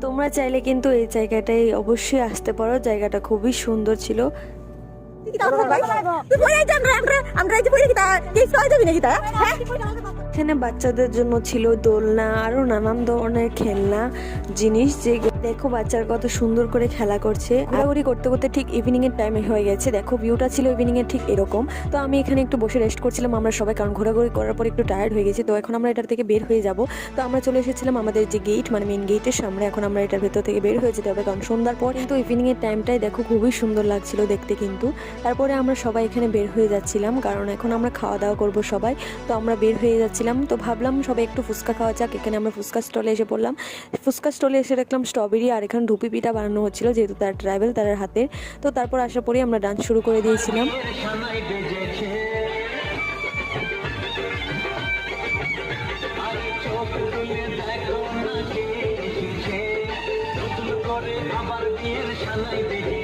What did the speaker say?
তোমরা চাইলে কিন্তু এই জায়গাটায় অবশ্যই আসতে পারো, জায়গাটা খুবই সুন্দর ছিল। এখানে বাচ্চাদের জন্য ছিল দোলনা, আরো নানান ধরনের খেলনা জিনিস, যে দেখো বাচ্চারা কত সুন্দর করে খেলা করছে। ঘোরাঘুরি করতে করতে ঠিক ইভিনিং এর টাইমে হয়ে গেছে। দেখো ভিউটা ছিল ইভিনিং এর ঠিক এরকম। তো আমি এখানে একটু বসে রেস্ট করছিলাম আমরা সবাই, কারণ ঘোরাঘুরি করার পর একটু টায়ার্ড হয়ে গেছি। তো এখন আমরা এটার থেকে বের হয়ে যাব। তো আমরা চলে এসেছিলাম আমাদের যে গেট, মানে মেন গেটের সামনে। এখন আমরা এটার ভেতর থেকে বের হয়ে যেতে হবে, কারণ সন্ধ্যার পর কিন্তু ইভিনিং এর টাইমটাই দেখো খুবই সুন্দর লাগছিল দেখতে কিন্তু। তারপরে আমরা সবাই এখানে বের হয়ে যাচ্ছিলাম, কারণ এখন আমরা খাওয়া দাওয়া করব সবাই। তো আমরা বের হয়ে যাচ্ছিলাম, তো ভাবলাম সবাই একটু ফুচকা খাওয়া যাক। এখানে আমরা ফুচকা স্টলে এসে পড়লাম। ফুচকা স্টলে এসে দেখলাম স্ট্রবেরি আর এখানে ঢুপি পিঠা বানানো হচ্ছিল, যেহেতু তার ট্রাইবেল তার হাতের। তো তারপর আসার পরে আমরা ডান্স শুরু করে দিয়েছিলাম। আবার বিয়ের সানাই দেখে